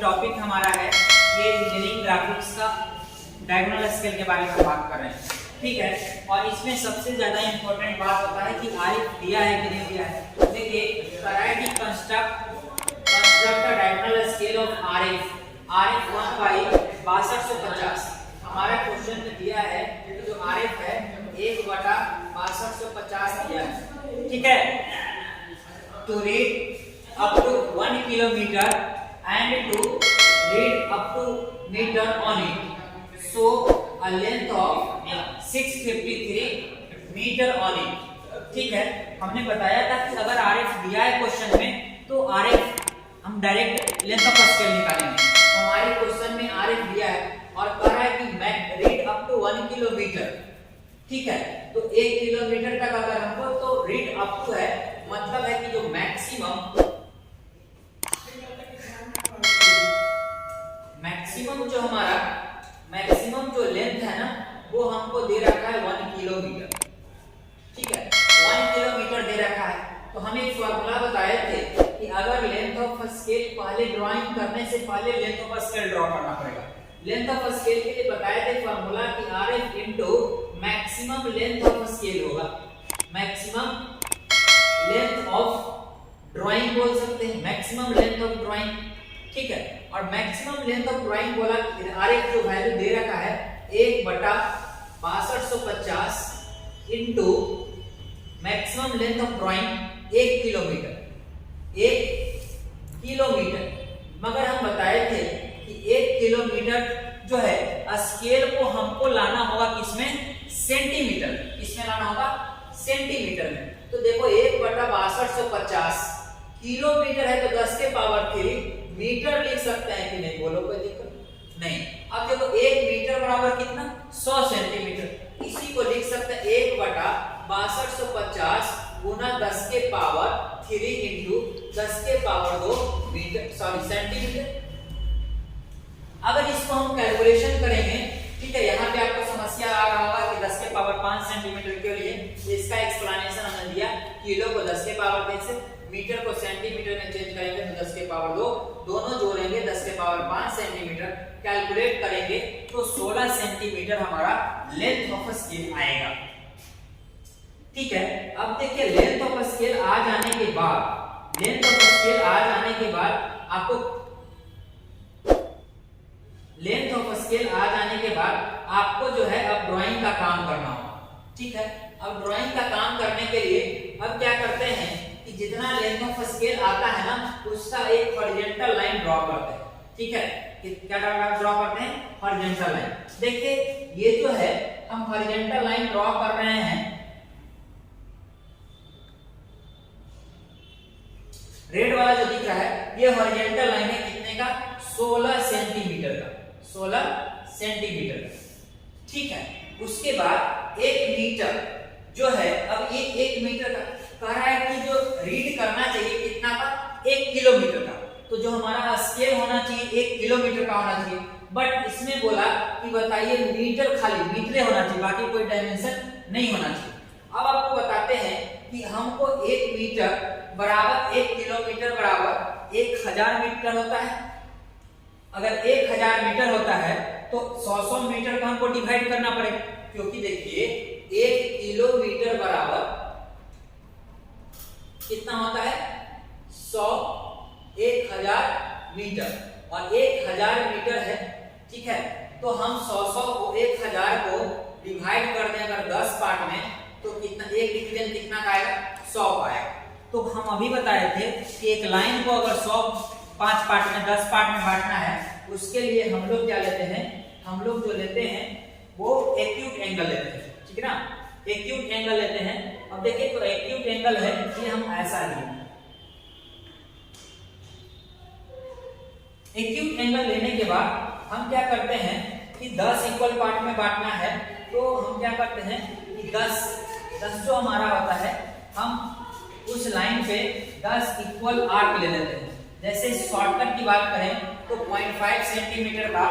Topic हमारा है ये इंजीनियरिंग ग्राफिक्स का डायगोनल स्केल के बारे में बात कर रहे हैं, ठीक है। और इसमें सबसे ज्यादा इंपॉर्टेंट बात होता है कि आरिफ दिया है कि नहीं दिया है। देखिए कराई construct the diagonal scale of Arif 1 by 6250। हमारा क्वेश्चन में दिया है कि जो आरिफ है 1/6250 दिया है, ठीक है। To read up to 1 kilometer and to read up to meter on it, so a length of 653 meter on it, ठीक है। हमने बताया था कि अगर आरएफ दिया है क्वेश्चन में तो आरएफ हम डायरेक्ट लेंथ ऑफ स्केल निकालेंगे। तो हमारे क्वेश्चन में आरएफ दिया है और कह रहा है कि रीड अप टू 1 किलोमीटर, ठीक है। तो 1 किलोमीटर तक अगर हमको तो रीड अप टू है, मतलब है कि जो मैक्सिमम जो लेंथ है ना वो हमको दे रखा है 1 किलोमीटर, ठीक है। 1 किलोमीटर दे रखा है। तो हम एक फार्मूला बताए थे कि अगर लेंथ ऑफ स्केल पहले ड्राइंग करने से पहले लेंथ ऑफ स्केल ड्रॉ करना पड़ेगा। लेंथ ऑफ स्केल के लिए बताए थे फार्मूला कि RF into maximum length of scale होगा। मैक्सिमम लेंथ ऑफ ड्राइंग बोल सकते हैं, मैक्सिमम लेंथ ऑफ ड्राइंग, ठीक है। और मैक्सिमम लेंथ ऑफ ड्राइंग बोला आरएफ जो वैल्यू दे रखा है 1/6250 into maximum length of drawing 1 kilometre. 1 kilometre मगर हम बताए थे कि 1 किलोमीटर जो है स्केल को हमको लाना होगा किसमें, सेंटीमीटर। किसमें लाना होगा, सेंटीमीटर में। तो देखो 1/6250 किलोमीटर है तो 10 के पावर 3 मीटर लिख सकते हैं कि नहीं, बोलो कोई दिक्कत नहीं। अब देखो 1 मीटर बराबर कितना, 100 सेंटीमीटर। इसी को लिख सकते हैं 1/6250 गुना 10 के पावर 3 इंटू 10 के पावर 2 मीटर, सॉरी सेंटीमीटर। अगर इसको हम कैलकुलेशन करेंगे, ठीक है, यहाँ पे आपको समस्या आ रहा होगा कि 10 के पावर 5 सेंटीमीटर के लिए इसका एक्सप्लेनेशन हमने दिया। किलो को 10 के पावर 3 से, मीटर को सेंटीमीटर में चेंज करेंगे तो 10 के पावर 2, दोनों जोड़ेंगे 10 के पावर 5 सेंटीमीटर, कैलकुलेट करेंगे तो 16 सेंटीमीटर हमारा लेंथ ऑफ स्केल आएगा, ठीक है। अब देखिए लेंथ ऑफ स्केल आ जाने के बाद, लेंथ ऑफ स्केल आ जाने के बाद आपको लेंथ ऑफ स्केल आ जाने के बाद आपको जो है अब ड्राइंग का काम करना होगा, ठीक है। अब ड्राइंग का काम करने के लिए अब क्या करते हैं कि जितना लेंथ ऑफ स्केल आता है ना उसका एक हॉरिजॉन्टल लाइन ड्रॉ करते हैं, ठीक है। क्या ड्रॉ करते हैं, हॉरिजॉन्टल लाइन। देखिए ये जो है हम हॉरिजॉन्टल लाइन ड्रॉ कर रहे हैं, रेड वाला जो दिख रहा है ये हॉरिजॉन्टल लाइन है कितने का, 16 सेंटीमीटर का, 16 सेंटीमीटर का, ठीक है। उसके बाद 1 मीटर जो है, अब ये 1 मीटर का कह रहा है कि जो रीड करना चाहिए कितना का, 1 किलोमीटर का। तो जो हमारा स्केल होना चाहिए 1 किलोमीटर का होना चाहिए, बट इसमें बोला कि बताइए मीटर, खाली मीटर होना चाहिए, बाकी कोई डायमेंशन नहीं होना चाहिए। अब आपको बताते हैं कि हमको 1 मीटर बराबर 1 किलोमीटर बराबर 1000 मीटर होता है। अगर 1000 मीटर होता है तो 100 मीटर का हमको डिवाइड करना पड़ेगा, क्योंकि देखिए 1 किलोमीटर बराबर कितना होता है, 100, 1000 मीटर, और 1000 मीटर है, ठीक है। तो हम 100 को 1000 को डिवाइड कर दें अगर 10 पार्ट में तो कितना, एक डिवीजन कितना का आएगा, 100 का आएगा। तो हम अभी बताए थे कि एक लाइन को अगर 100 5 पार्ट में 10 पार्ट में बांटना है, उसके लिए हम लोग क्या लेते हैं, हम लोग जो लेते हैं वो एक्यूट एंगल लेते हैं, ठीक है ना, एक्यूट एंगल लेते हैं। अब देखिए तो एक्यूट एंगल है ये हम ऐसा लेंगे। एक्यूट एंगल लेने के बाद हम क्या करते हैं कि 10 इक्वल पार्ट में बांटना है, तो हम क्या करते हैं कि 10 जो हमारा होता है हम उस लाइन पे 10 इक्वल आर्क ले लेते हैं। जैसे शॉर्टकट की बात करें तो 0.5 सेंटीमीटर का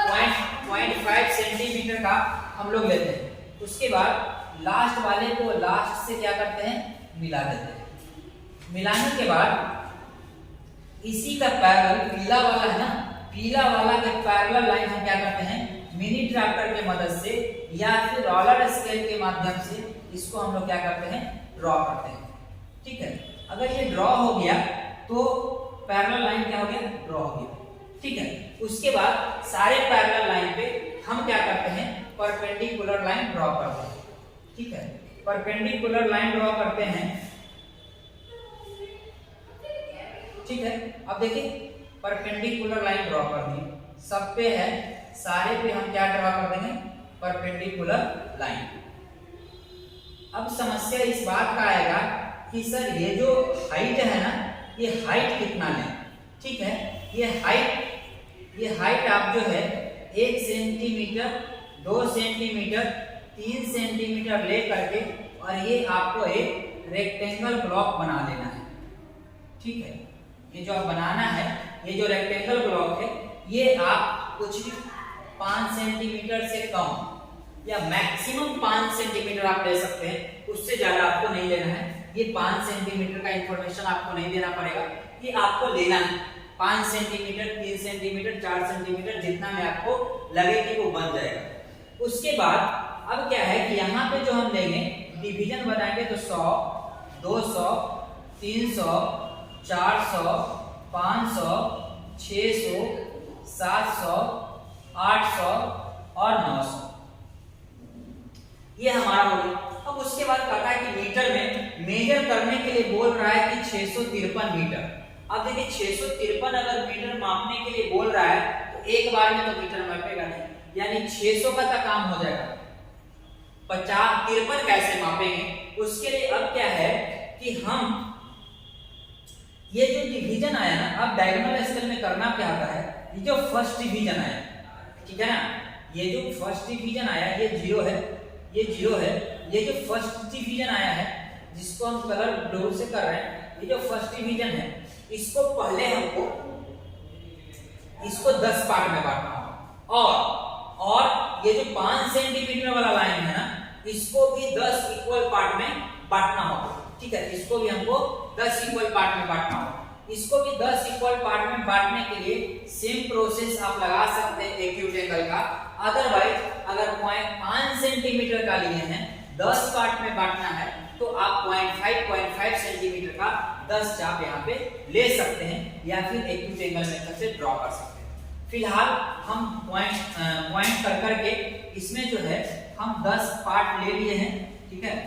0.5 सेंटीमीटर का हम लोग लेते हैं। उसके बाद लास्ट वाले को लास्ट से क्या करते हैं, मिला देते हैं। मिलाने के बाद इसी का पैरेलल पीला वाला है ना, पीला वाला के पैरेलल लाइन हम क्या करते हैं, मिनी ड्राफ्टर के मदद से या फिर रोलर स्केल के माध्यम से इसको हम लोग क्या करते हैं, ड्रॉ करते हैं। ठीक है, अगर ये ड्रॉ हो गया तो पैरेलल लाइन क्या हो गया, ड्रॉ हो गया। ठीक है, उसके बाद सारे पैरेलल लाइन पे हम क्या करते हैं, परपेंडिकुलर लाइन ड्रॉ करते हैं। ठीक है, परपेंडिकुलर लाइन ड्रॉ करते हैं। ठीक है, अब देखिए परपेंडिकुलर लाइन ड्रॉ कर दी, सब पे है, सारे पे हम क्या ड्रॉ कर देंगे, परपेंडिकुलर लाइन। अब समस्या इस बात का आएगा कि सर ये जो हाइट है ना, ये हाइट कितना लें। ठीक है, ये हाइट आप जो है 1 सेंटीमीटर, 2 सेंटीमीटर, 3 सेंटीमीटर ले करके और ये आपको एक रेक्टेंगल ब्लॉक बना लेना है। ठीक है, ये जो आप बनाना है, ये जो रेक्टेंगल ब्लॉक है, ये आप कुछ भी 5 सेंटीमीटर से कम या मैक्सिमम 5 सेंटीमीटर आप ले सकते हैं, उससे ज्यादा आपको नहीं लेना है। ये 5 सेंटीमीटर का इंफॉर्मेशन आपको नहीं देना पड़ेगा, ये आपको लेना है 5 सेंटीमीटर, 3 सेंटीमीटर, 4 सेंटीमीटर, जितना में आपको लगे कि वो बन जाएगा। उसके बाद अब क्या है कि यहाँ पे जो हम लेंगे डिवीजन बनाएंगे तो 100, 200, 300, 400, 500, 600, 700, 800 और 900, ये हमारा हो गया। अब उसके बाद कहता है कि मीटर में मेजर करने के लिए बोल रहा है कि 653 मीटर। अब देखिए 653 अगर मीटर मापने के लिए बोल रहा है तो एक बार में तो मीटर मापेगा नहीं, यानी 600 का तक काम हो जाएगा। 53 कैसे मापेंगे, उसके लिए अब क्या है कि हम ये जो डिवीजन आया ना, अब डायगोनल स्केल में करना क्या होता है, ये जो फर्स्ट डिवीजन आया, ठीक है ना, ये जो फर्स्ट डिवीजन आया ये 0 है, ये 0 है। ये जो फर्स्ट डिवीजन आया है जिसको हम कलर ब्लू से कर रहे हैं, ये जो फर्स्ट डिवीजन है, इसको पहले हमको इसको 10 पार्ट में बांटना होगा और ये जो 5 सेंटीमीटर वाला लाइन है ना, इसको भी 10 इक्वल पार्ट में बांटना होगा। ठीक है, इसको भी हमको 10 इक्वल पार्ट में बांटना होगा। इसको भी 10 इक्वल पार्ट में बांटने के लिए सेम प्रोसेस आप लगा सकते हैं एक्यूट एंगल का। अदरवाइज अगर 5 सेंटीमीटर का लिए हैं, 10 पार्ट में बांटना है, तो आप 0.5 सेंटीमीटर का 10 चाप यहाँ पे ले सकते हैं या फिर एक्यूट एंगल मेथड से ड्रॉ कर सकते हैं। फिलहाल हम पॉइंट कर करके इसमें जो है हम 10 पार्ट ले लिए हैं। ठीक है,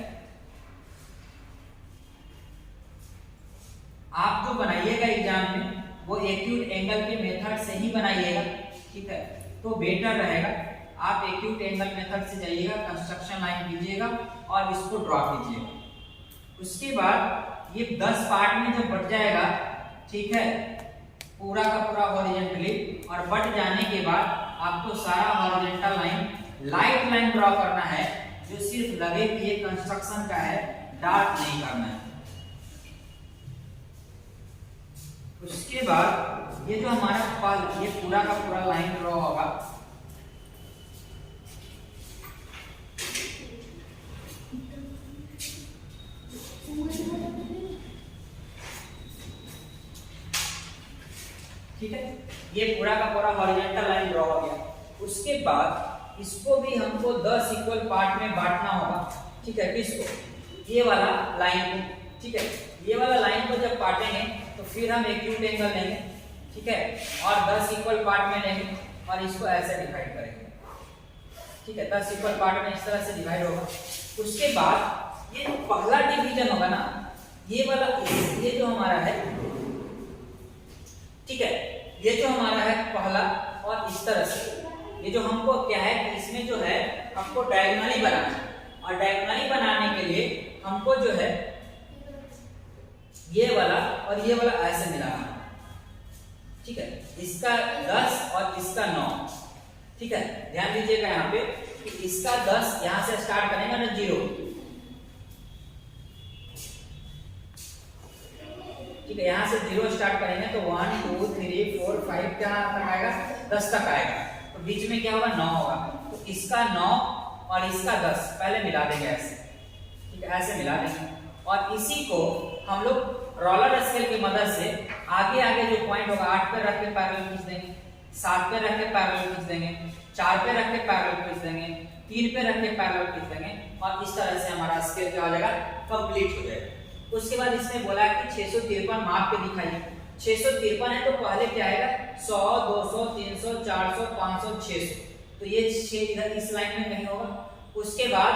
आप जो बनाइएगा एग्जाम में वो एक्यूट एंगल के मेथड से ही बनाइएगा। ठीक है, तो बेटर रहेगा आप एक्यूट एंगल मेथड से जाइएगा, कंस्ट्रक्शन लाइन कीजिएगा और इसको ड्रॉ कीजिएगा। उसके बाद ये 10 पार्ट में जब बट जाएगा, ठीक है, पूरा का पूरा हॉरिजॉन्टली, और बट जाने के बाद आपको सारा horizontal line light line draw करना है, जो सिर्फ लगे कि ये कंस्ट्रक्शन का है, डार्क नहीं करना है। उसके बाद ये जो हमारा पल, ये पूरा का पूरा लाइन ड्रॉ होगा। ठीक है, ये पूरा का पूरा हॉरिजॉन्टल लाइन ड्रॉ हो गया। उसके बाद इसको भी हमको 10 इक्वल पार्ट में बांटना होगा। ठीक है, किसको, ये वाला लाइन को। ठीक है, ये वाला लाइन को जब काटेंगे तो फिर हम एक्यूट एंगल लेंगे। ठीक है, और 10 इक्वल पार्ट में लेंगे और इसको ऐसे डिवाइड करेंगे। ठीक है, 10 इक्वल पार्ट में इस तरह से डिवाइड होगा। उसके बाद ये जो पहला डिवीजन होगा ना, ये वाला, ये जो हमारा है, ठीक है, ये जो हमारा है पहला, और इस तरह से ये जो हमको क्या है कि इसमें जो है हमको डायगोनली बनाना है, और डायगोनली बनाने के लिए हमको जो है ये वाला और ये वाला ऐसे मिलाना है। ठीक है, इसका 10 और इसका 9। ठीक है, ध्यान दीजिएगा यहाँ पे कि इसका 10 यहाँ से स्टार्ट करेंगे ना 0। ठीक है, यहाँ से 0 स्टार्ट करेंगे तो 1 2 3 4 5 क्या तक आएगा, 10 तक आएगा। तो बीच में क्या होगा, 9 होगा। तो इसका 9 और इसका 10 पहले मिला देंगे ऐसे। ठीक है, ऐसे मिला देंगे और इसी को हम लोग रोलर स्केल की मदद से आगे आगे जो पॉइंट होगा 8 पर रख के पैरेलल खींच देंगे। 7 पे रख के पैरेलल खींच देंगे, 4 पे रख के पैरेलल खींच देंगे, 3 पे रख के पैरेलल खींच देंगे और इस तरह से हमारा स्केल क्या हो जाएगा, कंप्लीट हो जाएगा। उसके बाद इसने बोला कि 653 माप के दिखाइए। 653 है तो पहले क्या आएगा, 100, 200, 300, 400, 500, 600, तो ये 6 इधर इस लाइन में कहीं होगा। उसके बाद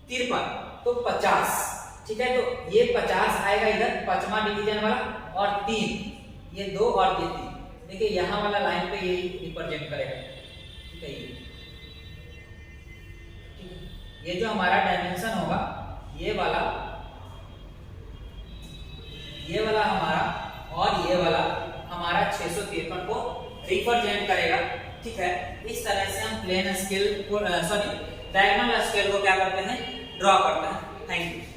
53 तो 50, ठीक है, तो ये 50 आएगा इधर 5वां डिवीजन वाला, और 3 ये 2 और ये 3, देखिए यहाँ वाला लाइन पे ये रिप्रेजेंट करेगा, ठीक है। ये जो हमारा डायमेंशन होगा ये वाला हमारा और ये वाला हमारा 653 को रिप्रेजेंट करेगा, ठीक है। इस तरह से हम प्लेन स्केल को डायगोनल स्केल को क्या करते हैं, ड्रॉ करते हैं। Thank you.